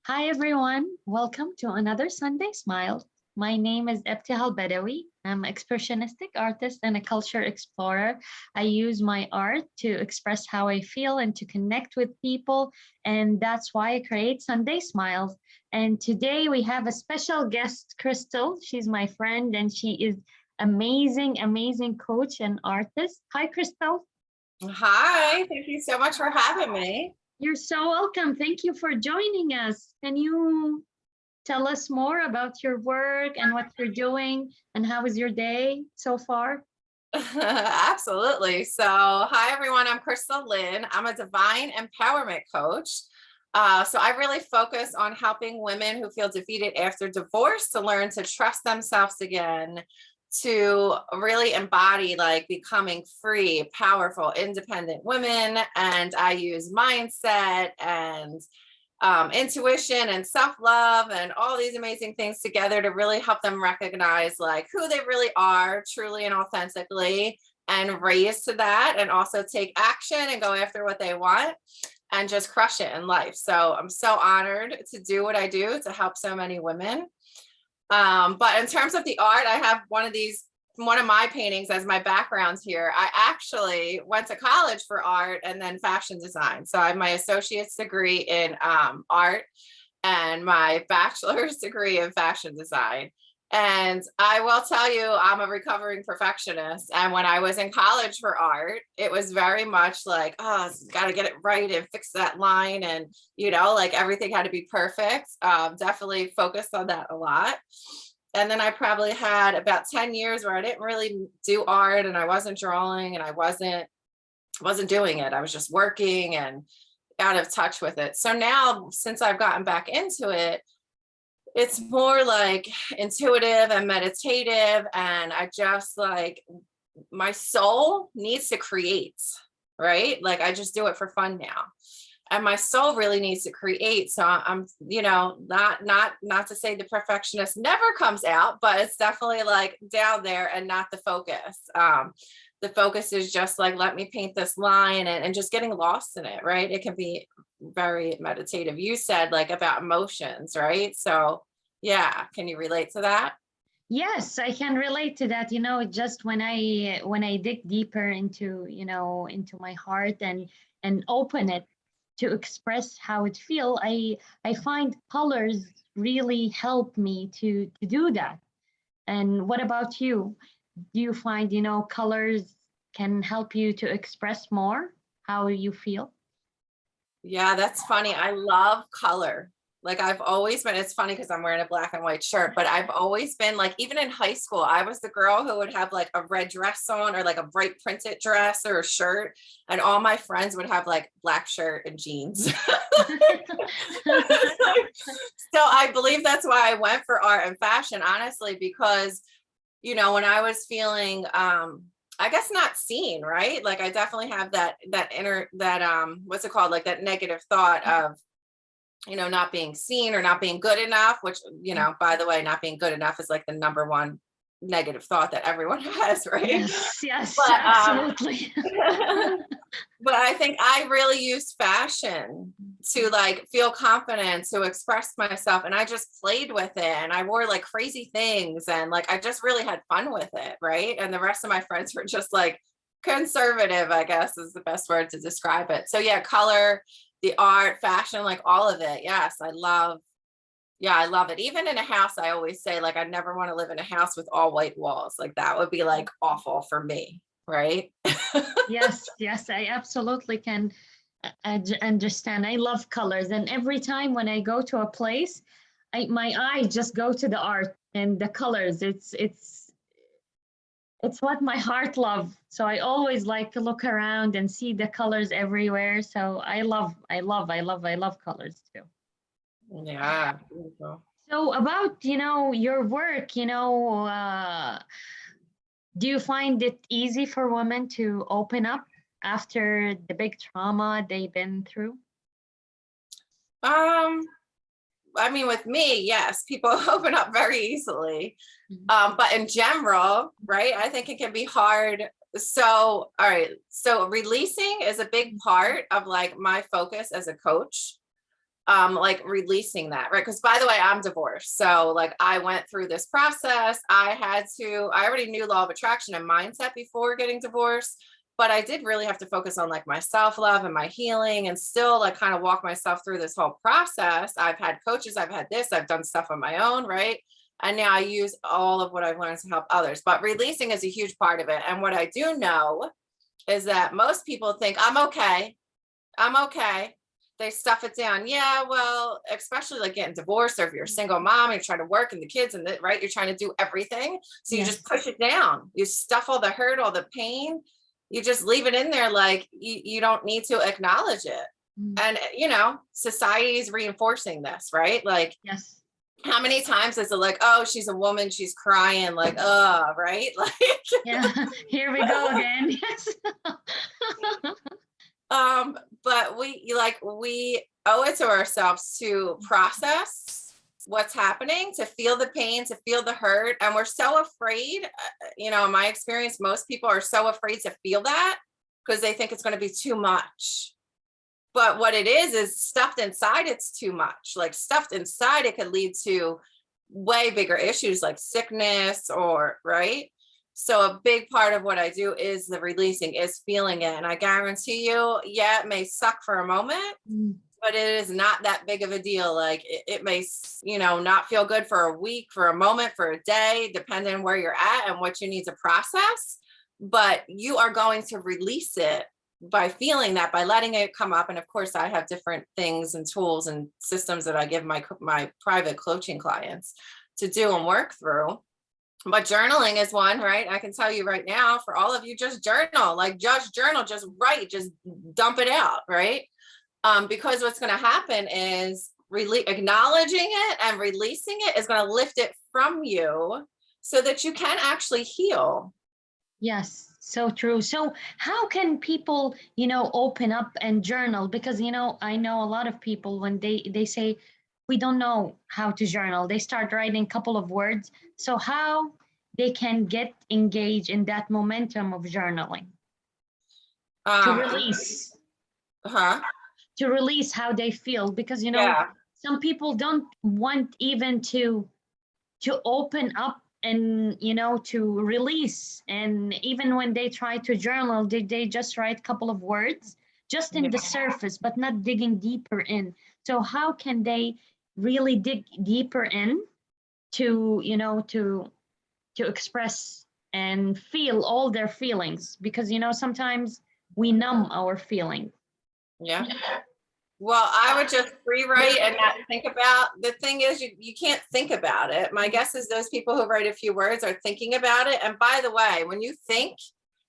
Hi, everyone. Welcome to another Sunday Smile. My name is Ebtihal Badawi. I'm an expressionistic artist and a culture explorer. I use my art to express how I feel and to connect with people. And that's why I create Sunday Smiles. And today we have a special guest, Crystal. She's my friend and she is amazing, amazing coach and artist. Hi, Crystal. Hi, thank you so much for having me. You're so welcome. Thank you for joining us. Can you tell us more about your work and what you're doing and how was your day so far? Absolutely. So, hi everyone, I'm Crystal Lynn. I'm a divine empowerment coach. So I really focus on helping women who feel defeated after divorce to learn to trust themselves again, to really embody like becoming free, powerful, independent women. And I use mindset and intuition and self-love and all these amazing things together to really help them recognize like who they really are truly and authentically, and raise to that, and also take action and go after what they want and just crush it in life. So I'm so honored to do what I do to help so many women. But in terms of the art, I have one of my paintings as my background here. I actually went to college for art and then fashion design. So I have my associate's degree in art and my bachelor's degree in fashion design. And I will tell you, I'm a recovering perfectionist. And when I was in college for art, it was very much like, oh, got to get it right and fix that line. And, like everything had to be perfect. Definitely focused on that a lot. And then I probably had about 10 years where I didn't really do art and I wasn't drawing and I wasn't doing it. I was just working and out of touch with it. So now, since I've gotten back into it, it's more like intuitive and meditative. And I just like, my soul needs to create, right? Like I just do it for fun now. And my soul really needs to create. So I'm, not to say the perfectionist never comes out, but it's definitely like down there and not the focus. The focus is just like, let me paint this line and just getting lost in it, right? It can be very meditative. You said like about emotions, right? So yeah, can you relate to that? Yes, I can relate to that. Just when I dig deeper into my heart and open it to express how it feel, I find colors really help me to do that. And what about you? Do you find, colors can help you to express more how you feel? Yeah, that's funny. I love color. Like I've always been, it's funny because I'm wearing a black and white shirt, but I've always been like, even in high school, I was the girl who would have like a red dress on or like a bright printed dress or a shirt. And all my friends would have like black shirt and jeans. So I believe that's why I went for art and fashion, honestly, because, when I was feeling, I guess not seen, right? Like I definitely have that inner, what's it called? Like that negative thought of, not being seen or not being good enough, which, by the way, not being good enough is like the number one negative thought that everyone has, right? Yes, yes, But absolutely. but I think I really used fashion to like feel confident to express myself, and I just played with it and I wore like crazy things and like I just really had fun with it, right? And the rest of my friends were just like conservative, I guess is the best word to describe it. So yeah, color, the art, fashion, like all of it. Yes, I love it. Even in a house, I always say like I never want to live in a house with all white walls. Like that would be like awful for me, right? Yes, yes, I absolutely can understand. I love colors, and every time when I go to a place, my eyes just go to the art and the colors. It's what my heart love. So I always like to look around and see the colors everywhere. So I love colors too. Yeah. Beautiful. So about your work, do you find it easy for women to open up after the big trauma they've been through? Um, I mean, with me, yes, people open up very easily. Mhm. But in general, right, I think it can be hard. So, all right. So releasing is a big part of like my focus as a coach. like releasing that, right? Because by the way, I'm divorced. So like I went through this process. I already knew law of attraction and mindset before getting divorced, but I did really have to focus on like my self-love and my healing and still like kind of walk myself through this whole process. I've had coaches, I've had this, I've done stuff on my own, right? And now I use all of what I've learned to help others. But releasing is a huge part of it. And what I do know is that most people think, I'm okay. I'm okay. They stuff it down. Yeah, well, especially like getting divorced, or if you're a single mom, you're trying to work and the kids and the, right, you're trying to do everything. So you just Yes. push it down. You stuff all the hurt, all the pain. You just leave it in there, like you don't need to acknowledge it. Mm. And society is reinforcing this, right? Like Yes. how many times is it like, oh, she's a woman, she's crying, like, right? Like, Yeah. Here we go again. Yes. but we owe it to ourselves to process what's happening, to feel the pain, to feel the hurt. And we're so afraid, in my experience, most people are so afraid to feel that because they think it's going to be too much. But what it is stuffed inside, it's too much. Like stuffed inside, it could lead to way bigger issues like sickness or, right? So a big part of what I do is the releasing, is feeling it. And I guarantee you, yeah, it may suck for a moment, Mm. but it is not that big of a deal. Like it may, not feel good for a week, for a moment, for a day, depending on where you're at and what you need to process. But you are going to release it by feeling that, by letting it come up. And of course, I have different things and tools and systems that I give my private coaching clients to do and work through. But journaling is one, right? I can tell you right now, for all of you, just journal, just write, just dump it out, right? Because what's going to happen is really acknowledging it and releasing it is going to lift it from you so that you can actually heal. Yes, so true. So how can people, open up and journal? Because, I know a lot of people when they say we don't know how to journal, they start writing a couple of words. So how they can get engaged in that momentum of journaling to Um, release, huh? to release how they feel, because, Yeah. some people don't want even to open up and to release, and even when they try to journal, they just write a couple of words just in the Yeah. surface but not digging deeper in. So how can they really dig deeper in to to express and feel all their feelings, because sometimes we numb our feeling. Yeah. Well, I would just free write and not think about. The thing is, you can't think about it. My guess is those people who write a few words are thinking about it. And by the way, when you think,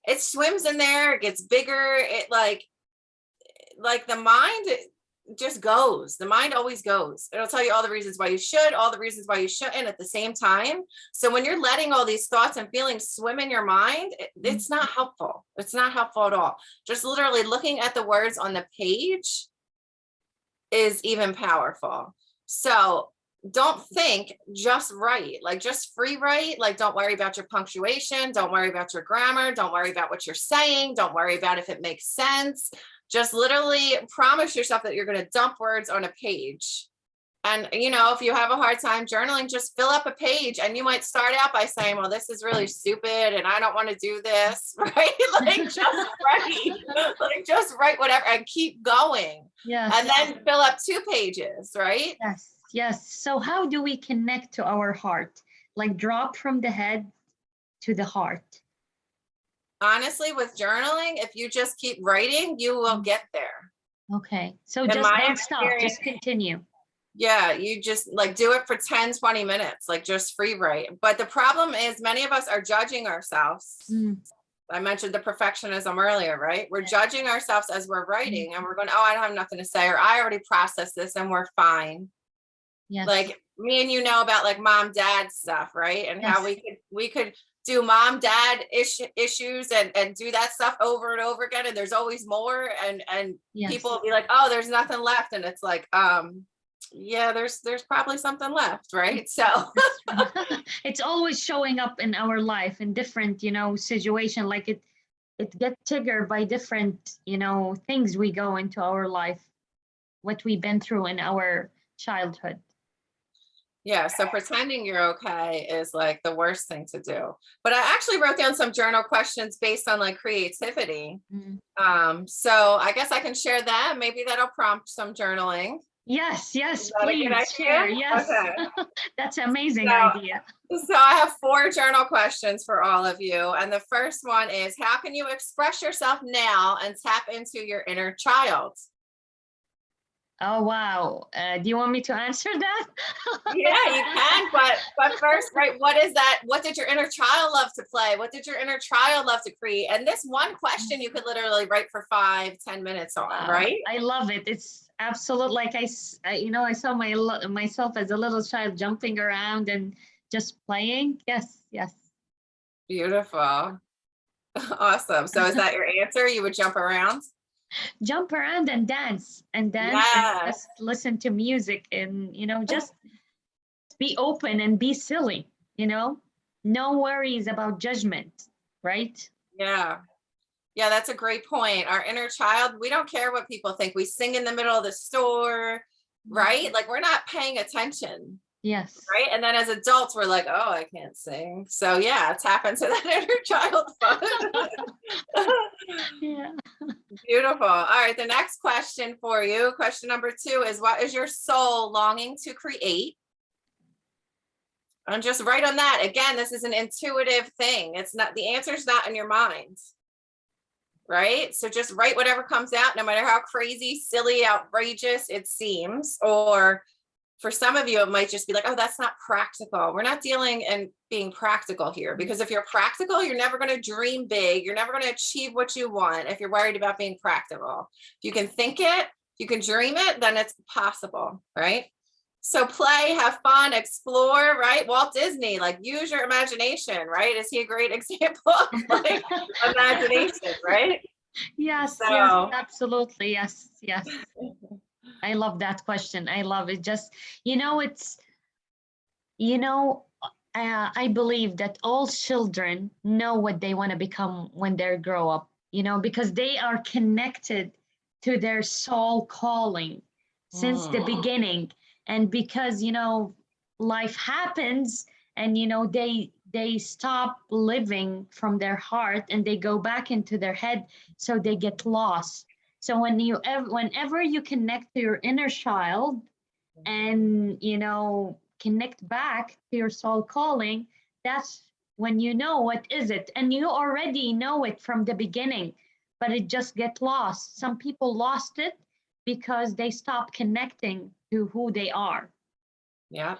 it swims in there, it gets bigger. It like the mind just goes. The mind always goes. It'll tell you all the reasons why you should, all the reasons why you shouldn't at the same time. So when you're letting all these thoughts and feelings swim in your mind, it's not helpful. It's not helpful at all. Just literally looking at the words on the page is even powerful. So don't think, just write, like just free write. Like don't worry about your punctuation, don't worry about your grammar, don't worry about what you're saying, don't worry about if it makes sense. Just literally promise yourself that you're going to dump words on a page. And if you have a hard time journaling, just fill up a page, and you might start out by saying, well, this is really stupid and I don't want to do this, right? Like just write whatever and keep going. Yes. And then fill up 2 pages, right? Yes. Yes. So how do we connect to our heart? Like drop from the head to the heart. Honestly, with journaling, if you just keep writing, you will get there. Okay. So In just my don't stop, experience, just continue. yeah, you just like do it for 10-20 minutes, like just free write. But the problem is many of us are judging ourselves. Mm. I mentioned the perfectionism earlier, right? We're judging ourselves as we're writing, and we're going, oh, I don't have nothing to say, or I already processed this and we're fine. Yes. Like me and about like mom, dad stuff, right? And Yes. how we could do mom, dad issues and do that stuff over and over again. And there's always more. And Yes. people will be like, oh, there's nothing left. And it's like, yeah, there's probably something left, right? So it's always showing up in our life in different situation, like it gets triggered by different things we go into our life. what we've been through in our childhood. Yeah, so pretending you're okay is like the worst thing to do. But I actually wrote down some journal questions based on like creativity. Mm. So I guess I can share that. Maybe that'll prompt some journaling. Yes, Is yes, that a good please share. idea? Yes. Okay. That's amazing So, idea. so I have 4 journal questions for all of you. And the first one is, how can you express yourself now and tap into your inner child? Oh wow. Do you want me to answer that? Yeah, you can, but first, right, what is that? What did your inner child love to play? What did your inner child love to create? And this one question you could literally write for 5-10 minutes on, Wow, right? I love it. It's absolute like I saw myself as a little child jumping around and just playing. Yes, yes. Beautiful. Awesome. So is that your answer? You would jump around? Jump around and dance and Yes. just listen to music and just be open and be silly, you know? No worries about judgment, right? Yeah. Yeah, that's a great point. Our inner child, we don't care what people think. We sing in the middle of the store, right? Like we're not paying attention, Yes. right? And then as adults, we're like, oh, I can't sing. So yeah, tap into that inner child fun. Yeah. Beautiful. All right, the next question for you, question number 2 is, what is your soul longing to create? And just write on that. Again, this is an intuitive thing. It's not, the answer's not in your mind. Right? So just write whatever comes out, no matter how crazy, silly, outrageous it seems. Or for some of you, it might just be like, oh, that's not practical. We're not dealing and being practical here, because if you're practical, you're never going to dream big. You're never going to achieve what you want if you're worried about being practical. If you can think it, you can dream it, then it's possible, right? So play, have fun, explore, right? Walt Disney, like use your imagination, right? Is he a great example of like imagination, right? Yes, yes, So absolutely. Yes, yes. I love that question. I love it. Just, it's, you know, I believe that all children know what they want to become when they grow up, because they are connected to their soul calling since the mm, beginning. And because, life happens and, they stop living from their heart and they go back into their head. So they get lost. So whenever you connect to your inner child, and connect back to your soul calling, that's when you know what is it, and you already know it from the beginning, but it just get lost. Some people lost it because they stopped connecting to who they are. yeah,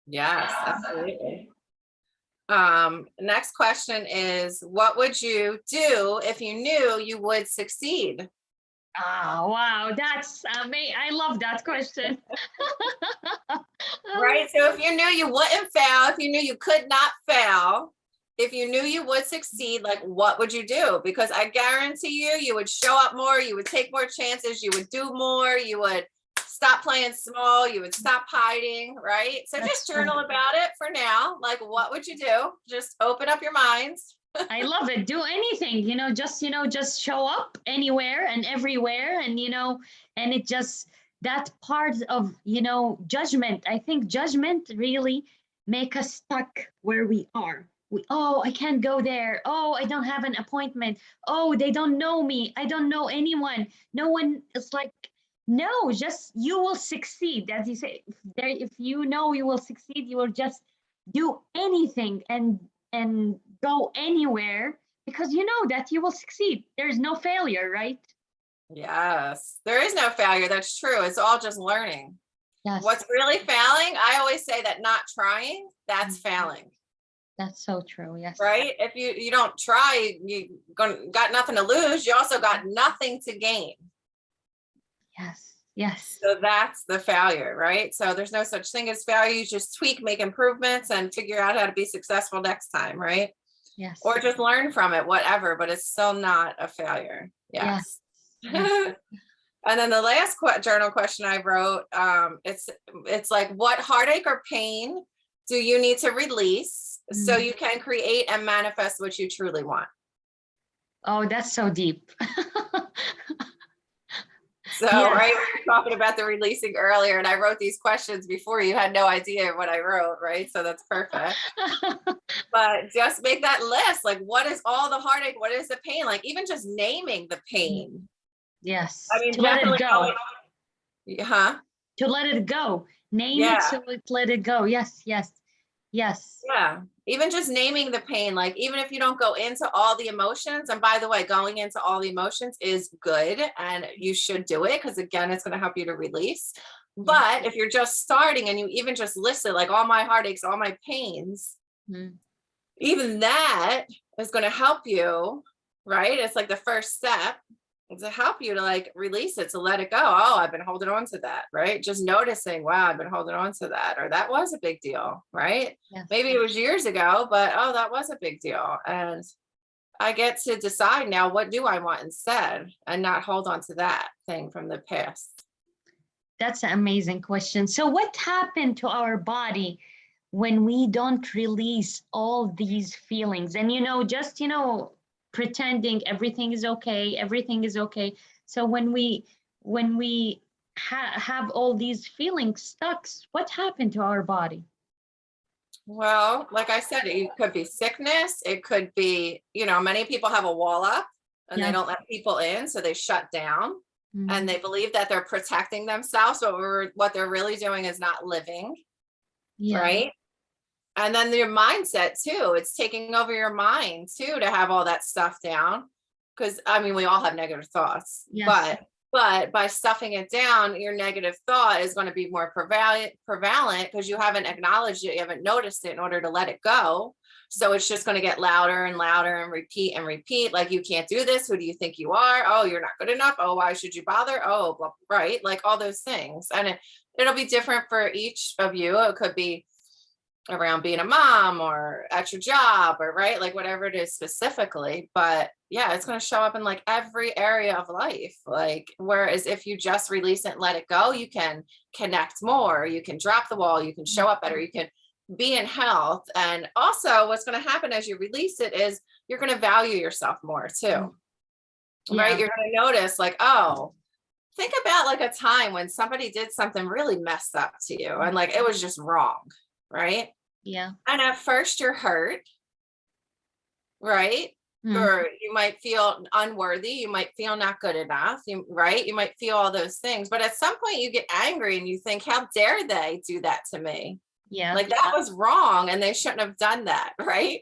yes, absolutely. Next question is, what would you do if you knew you would succeed? Ah, wow, that's me. I love that question. Right? So if you knew you wouldn't fail, if you knew you could not fail, if you knew you would succeed, like what would you do? Because I guarantee you would show up more, you would take more chances, you would do more, you would stop playing small, you would stop hiding, right? So That's just true. journal about it for now. Like, what would you do? Just open up your minds. I love it. Do anything, just show up anywhere and everywhere, and and it just that part of judgment. I think judgment really make us stuck where we are. Oh, I can't go there. Oh, I don't have an appointment. Oh, they don't know me. I don't know anyone. No one is like. No, just you will succeed. As you say, if you know you will succeed, you will just do anything and go anywhere because you know that you will succeed. There's no failure, right? Yes, there is no failure. That's true. It's all just learning. Yes. What's really failing? I always say that not trying, that's failing. That's so true. Yes. Right? If you don't try, you got nothing to lose. You also got nothing to gain. Yes. Yes. So that's the failure, right? So there's no such thing as failure. You just tweak, make improvements, and figure out how to be successful next time, right? Yes. Or just learn from it, whatever, but it's still not a failure. Yes. Yes. And then the last journal question I wrote, it's like, what heartache or pain do you need to release so you can create and manifest what you truly want? Oh, that's so deep. So, right, we were talking about the releasing earlier, and I wrote these questions before. You had no idea what I wrote, right? So that's perfect. But just make that list. Like, what is all the heartache? What is the pain? Like, even just naming the pain. I Yes. mean, To let it definitely go. huh? To let it go. Name it Yeah. so it let it go. Yes, yes, yes. Yeah. Even just naming the pain, like even if you don't go into all the emotions, and by the way, going into all the emotions is good and you should do it because again, it's going to help you to release. Yes. But if you're just starting and you even just list it, like all my heartaches, all my pains, Mm. even that is going to help you, right? It's like the first step to help you to like release it, to let it go. Oh, I've been holding on to that, right? Just noticing, wow, I've been holding on to that, or that was a big deal, right? Yes. Maybe it was years ago, but oh, that was a big deal. And I get to decide now, what do I want instead, and not hold on to that thing from the past. That's an amazing question. So, what happened to our body when we don't release all these feelings? And, just, pretending everything is okay, everything is okay. So, when we have all these feelings stuck, what happened to our body? Well, like I said, it could be sickness. It could be, many people have a wall up and they Yes. don't let people in. So they shut down and Mhm. they believe that they're protecting themselves. But what they're really doing is not living, Yeah. right? And then your mindset too. It's taking over your mind too to have all that stuff down. Because I mean, we all have negative thoughts, Yes. but by stuffing it down, your negative thought is going to be more prevalent because you haven't acknowledged it, you haven't noticed it in order to let it go. So it's just going to get louder and louder and repeat. Like, you can't do this. Who do you think you are? Oh, you're not good enough. Oh, why should you bother? Oh, blah, right. Like all those things. And it'll be different for each of you. It could be around being a mom or at your job or right, like whatever it is specifically. But yeah, it's going to show up in like every area of life. Like, whereas if you just release it and let it go, you can connect more, you can drop the wall, you can show up better, you can be in health. And also what's going to happen as you release it is you're going to value yourself more too, right? Yeah. You're going to notice like, oh, think about like a time when somebody did something really messed up to you and like it was just wrong, right? Yeah. And at first you're hurt, right? Mm. Or you might feel unworthy, you might feel not good enough, right? You might feel all those things. But at some point you get angry and you think, how dare they do that to me? Yeah. Like that was wrong and they shouldn't have done that, right?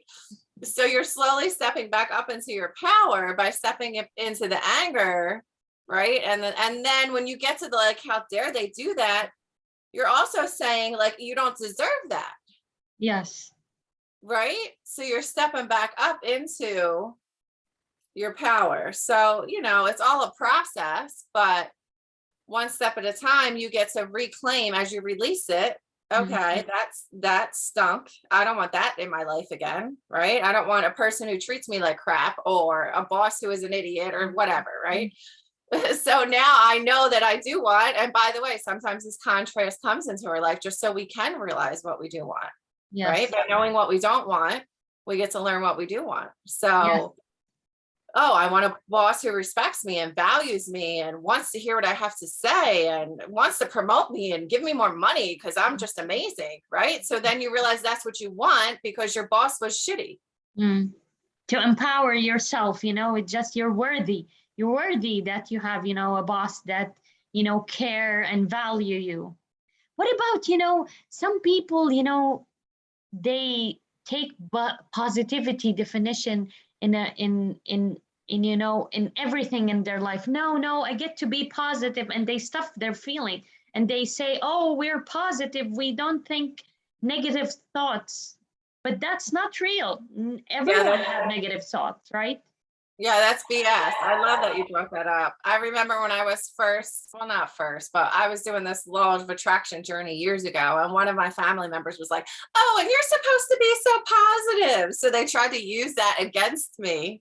So you're slowly stepping back up into your power by stepping into the anger, right? And then when you get to the like, how dare they do that? You're also saying like, you don't deserve that. Yes. Right? So you're stepping back up into your power. So, it's all a process, but one step at a time, you get to reclaim as you release it. Okay, that stunk. I don't want that in my life again, right? I don't want a person who treats me like crap or a boss who is an idiot or whatever, right? So now I know that I do want, and by the way, sometimes this contrast comes into our life just so we can realize what we do want. Yes. Right? By knowing what we don't want, we get to learn what we do want. Yes. So, oh, I want a boss who respects me and values me and wants to hear what I have to say and wants to promote me and give me more money because I'm just amazing. Right? So then you realize that's what you want because your boss was shitty. Mm. To empower yourself, it's just you're worthy. You're worthy that you have, a boss that, care and value you. What about, some people, they take positivity definition in everything in their life. No, I get to be positive, and they stuff their feeling and they say, oh, we're positive, we don't think negative thoughts. But that's not real. Everyone has negative thoughts, right? Yeah, that's BS. I love that you brought that up. I remember when I was not first, but I was doing this law of attraction journey years ago. And one of my family members was like, oh, and you're supposed to be so positive. So they tried to use that against me.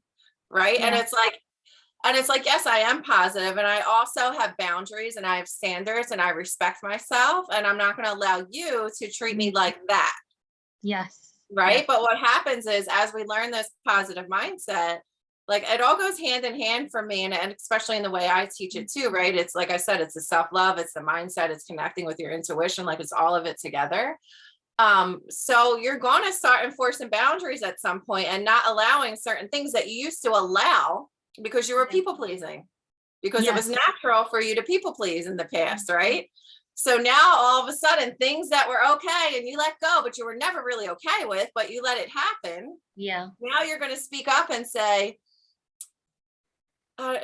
Right. Yeah. And it's like, yes, I am positive, and I also have boundaries and I have standards and I respect myself. And I'm not going to allow you to treat me like that. Yes. Right. Yes. But what happens is as we learn this positive mindset, Like it all goes hand in hand for me. And especially in the way I teach it too, right? It's like I said, it's the self-love, it's the mindset, it's connecting with your intuition, like it's all of it together. So you're going to start enforcing boundaries at some point and not allowing certain things that you used to allow because you were people pleasing, because it was Yes. natural for you to people please in the past, right? So now all of a sudden things that were okay and you let go, but you were never really okay with, but you let it happen. Yeah. Now you're going to speak up and say,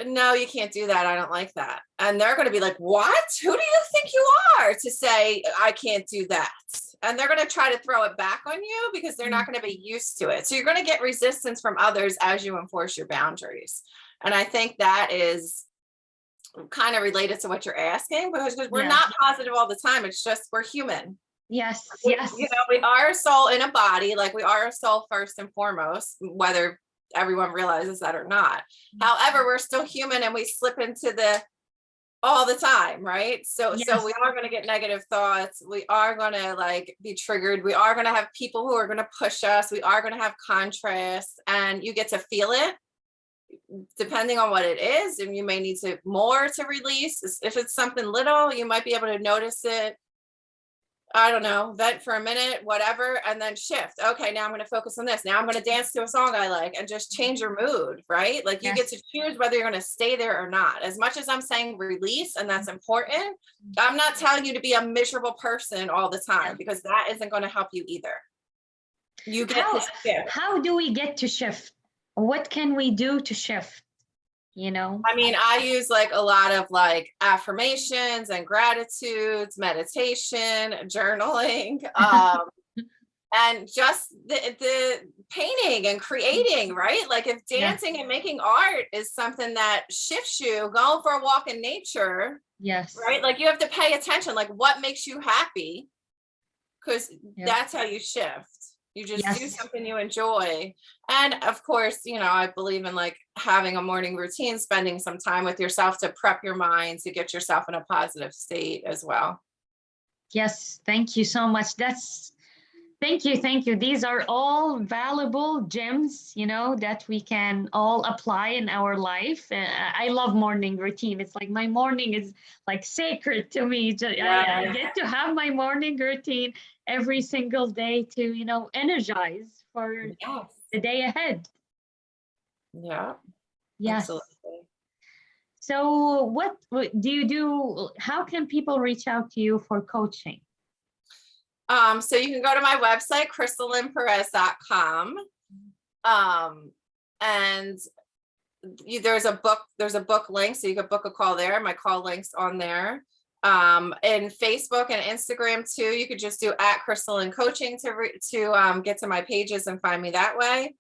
no, you can't do that. I don't like that. And they're going to be like, what? Who do you think you are to say I can't do that? And they're going to try to throw it back on you because they're not going to be used to it. So you're going to get resistance from others as you enforce your boundaries. And I think that is kind of related to what you're asking, because we're not positive all the time. It's just we're human. Yes. Yes. You know, we are a soul in a body. Like we are a soul first and foremost, whether everyone realizes that or not. However, we're still human and we slip into the all the time, right? So we are going to get negative thoughts. We are going to like be triggered. We are going to have people who are going to push us. We are going to have contrast, and you get to feel it depending on what it is. And you may need to more to release. If it's something little, you might be able to notice it. I don't know, vent for a minute, whatever, and then shift. Okay, now I'm going to focus on this. Now I'm going to dance to a song I like and just change your mood, right? Like you get to choose whether you're going to stay there or not. As much as I'm saying release, and that's important, I'm not telling you to be a miserable person all the time, because that isn't going to help you either. You get to shift. How do we get to shift? What can we do to shift? You know, I mean, I use like a lot of like affirmations and gratitudes, meditation, journaling, and just the painting and creating, right? Like if dancing and making art is something that shifts you, going for a walk in nature, right? Like you have to pay attention, like what makes you happy, because that's how you shift. You just do something you enjoy. And of course, you know, I believe in like having a morning routine, spending some time with yourself to prep your mind to get yourself in a positive state as well. Yes, thank you so much. Thank you. These are all valuable gems, you know, that we can all apply in our life. I love morning routine. It's like my morning is like sacred to me. I get to have my morning routine every single day to, you know, energize for the day ahead. Yeah. Yes. Absolutely. So what do you do? How can people reach out to you for coaching? So you can go to my website, crystallinperez.com. And there's a book link, so you can book a call there. My call link's on there. In Facebook and Instagram too, you could just do @crystallincoaching to get to my pages and find me that way.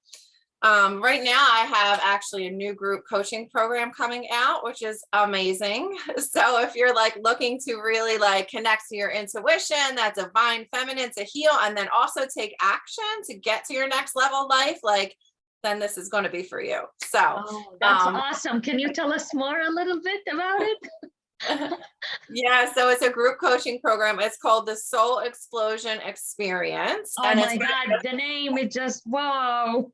Right now I have actually a new group coaching program coming out, which is amazing. So if you're like looking to really like connect to your intuition, that divine feminine, to heal, and then also take action to get to your next level life, like then this is going to be for you. So that's awesome. Can you tell us more a little bit about it? Yeah, so it's a group coaching program. It's called the Soul Explosion Experience. Oh my God, the name is just wow.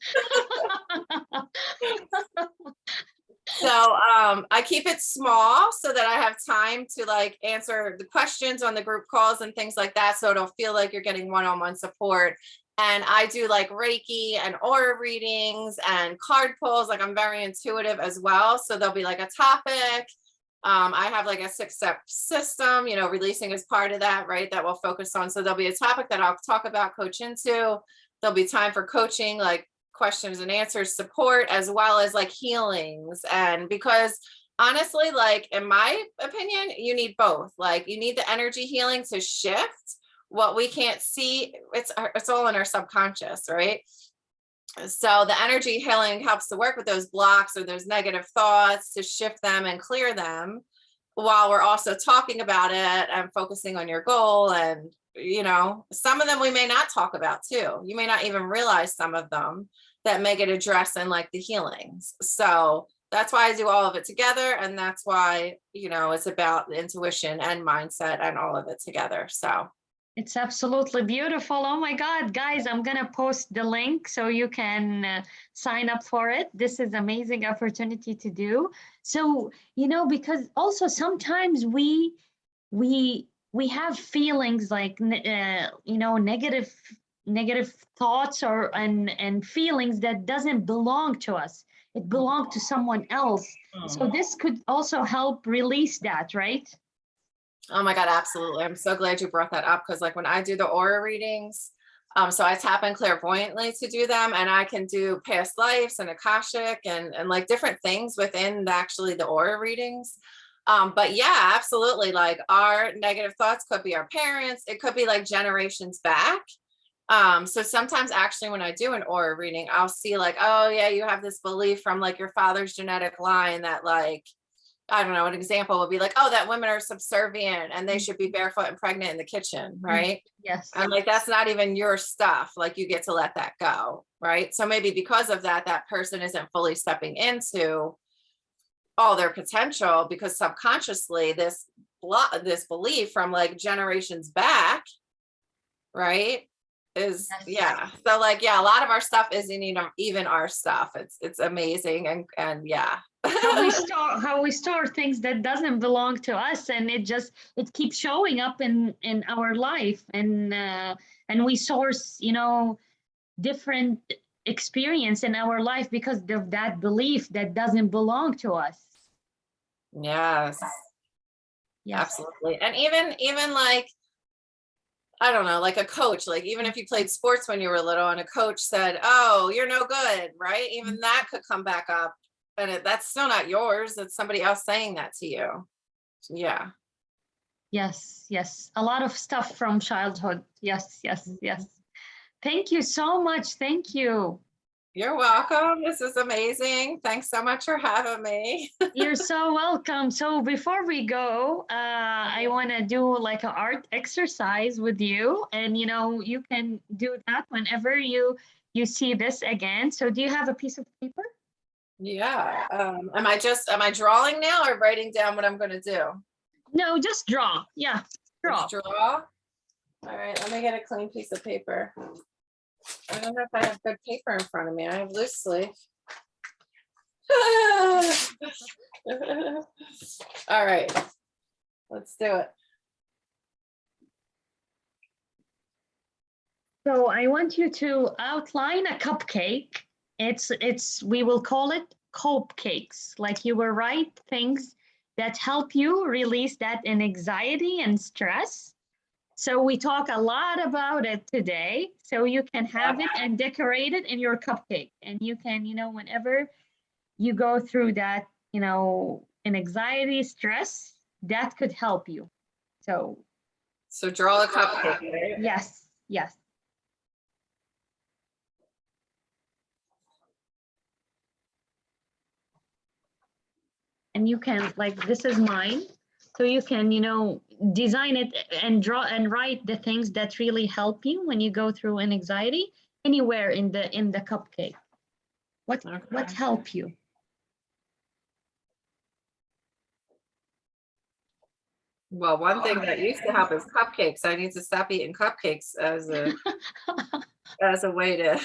So I keep it small so that I have time to like answer the questions on the group calls and things like that. So it'll feel like you're getting one-on-one support. And I do like Reiki and aura readings and card pulls. Like I'm very intuitive as well. So there'll be like a topic. I have like a 6-step system, you know, releasing is part of that, right? That we'll focus on. So there'll be a topic that I'll talk about, coach into. There'll be time for coaching, like questions and answers, support, as well as like healings. And because honestly, like in my opinion, you need both. Like you need the energy healing to shift what we can't see. It's all in our subconscious, right? So the energy healing helps to work with those blocks or those negative thoughts, to shift them and clear them, while we're also talking about it and focusing on your goal. And, you know, some of them we may not talk about too. You may not even realize some of them that may get addressed in like the healings. So that's why I do all of it together. And that's why, you know, it's about the intuition and mindset and all of it together. So It's absolutely beautiful. Oh my God, guys, I'm gonna post the link so you can sign up for it. This is amazing opportunity to do. So, because also sometimes we have feelings like negative thoughts or and feelings that doesn't belong to us. It belonged to someone else. So this could also help release that, right? Oh my God, absolutely. I'm so glad you brought that up because like when I do the aura readings, so I tap in clairvoyantly to do them, and I can do past lives and Akashic and like different things within actually the aura readings. But yeah, absolutely. Like our negative thoughts could be our parents, it could be like generations back. So sometimes actually when I do an aura reading, I'll see like, oh yeah, you have this belief from like your father's genetic line that like, I don't know, an example would be like, oh, that women are subservient and they should be barefoot and pregnant in the kitchen, right? Yes. And like, that's not even your stuff. Like, you get to let that go, right? So maybe because of that, that person isn't fully stepping into all their potential because subconsciously this belief from like generations back, right? Is Yes. yeah. So like, yeah, a lot of our stuff isn't even our stuff. It's amazing and yeah. How we store things that doesn't belong to us, and it keeps showing up in our life, and we source different experience in our life because of that belief that doesn't belong to us. Yes, Yes. absolutely. And even like, I don't know, like a coach, like even if you played sports when you were little and a coach said, "Oh, you're no good," right? Even that could come back up, and that's still not yours. It's somebody else saying that to you. Yeah. Yes, yes, a lot of stuff from childhood. Yes, yes, yes. Thank you so much. Thank you. You're welcome. This is amazing. Thanks so much for having me. You're so welcome. So before we go, I want to do like an art exercise with you, and you can do that whenever you see this again. So do you have a piece of paper? Yeah. Am I drawing now or writing down what I'm going to do? No, just draw. Yeah, draw. Just draw. All right. Let me get a clean piece of paper. I don't know if I have good paper in front of me. I have loose leaf. All right. Let's do it. So I want you to outline a cupcake. We will call it cope cakes. Like you will write things that help you release that anxiety and stress. So we talk a lot about it today. So you can have it and decorate it in your cupcake. And you can, whenever you go through that, an anxiety, stress, that could help you. So So draw a cupcake, right? yes, yes. And you can, like, this is mine. So you can, design it and draw and write the things that really help you when you go through an anxiety anywhere in the cupcake. What help you? Well, one thing that used to help is cupcakes. I need to stop eating cupcakes as a way to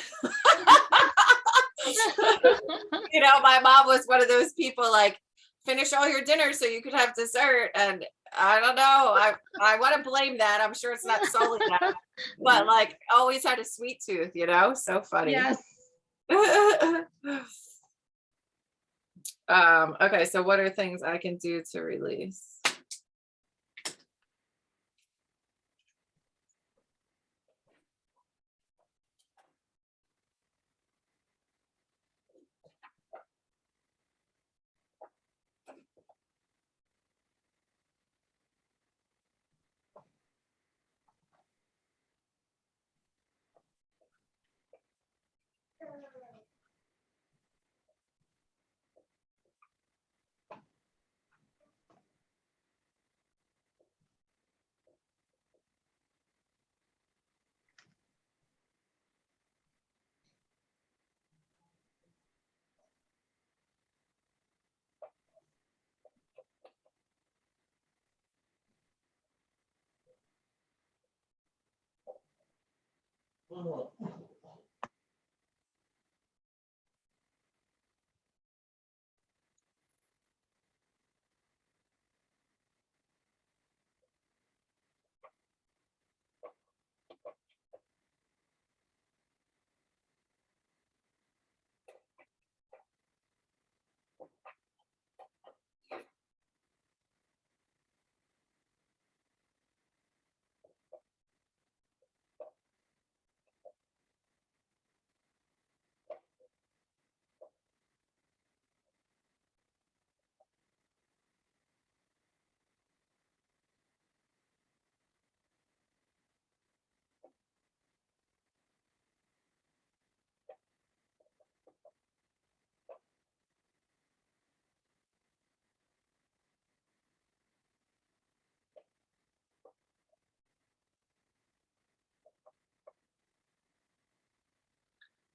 my mom was one of those people like finish all your dinner so you could have dessert. And I don't know. I want to blame that. I'm sure it's not solely that, but like always had a sweet tooth, so funny. Yes. Okay, so what are things I can do to release?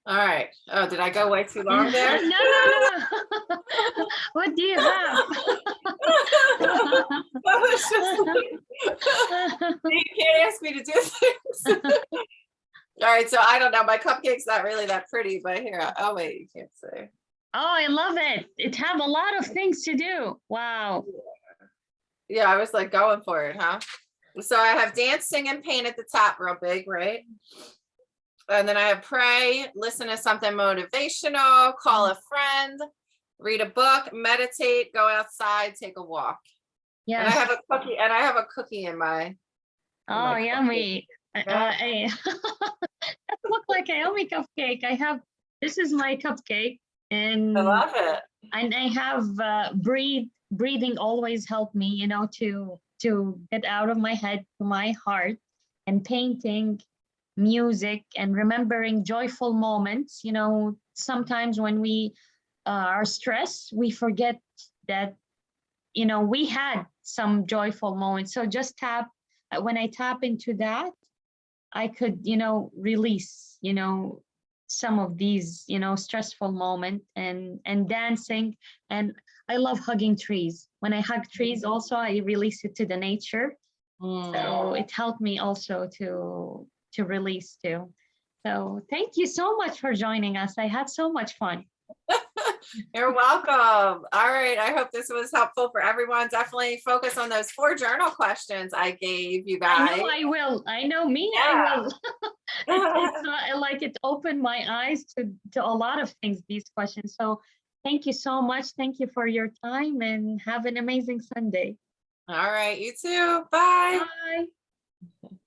All right. Oh, did I go way too long there? No, no, no. What do you have? That was just like, you can't ask me to do things. All right, so I don't know. My cupcake's not really that pretty, but here. Oh wait, you can't say. Oh, I love it. It have a lot of things to do. Wow. Yeah, I was like going for it, huh? So I have dance, sing, and paint at the top, real big, right? And then I have pray, listen to something motivational, call a friend, read a book, meditate, go outside, take a walk. Yes. And I have a cookie, and I have a cookie in my. Oh, yummy. Yeah. That look like a yummy cupcake. This is my cupcake, and I love it. and I have breathing always helped me, to get out of my head to my heart, and painting, music, and remembering joyful moments. Sometimes when we are stressed, we forget that we had some joyful moments. So just when I tap into that, I could release some of these stressful moments, and dancing. And I love hugging trees. When I hug trees also, I release it to the nature. So it helped me also to release too. So thank you so much for joining us. I had so much fun. You're welcome. All right. I hope this was helpful for everyone. Definitely focus on those 4 journal questions I gave you guys. I know I will. I know me. Yeah. I will. It's like it opened my eyes to a lot of things, these questions. So thank you so much. Thank you for your time, and have an amazing Sunday. All right. You too. Bye. Bye.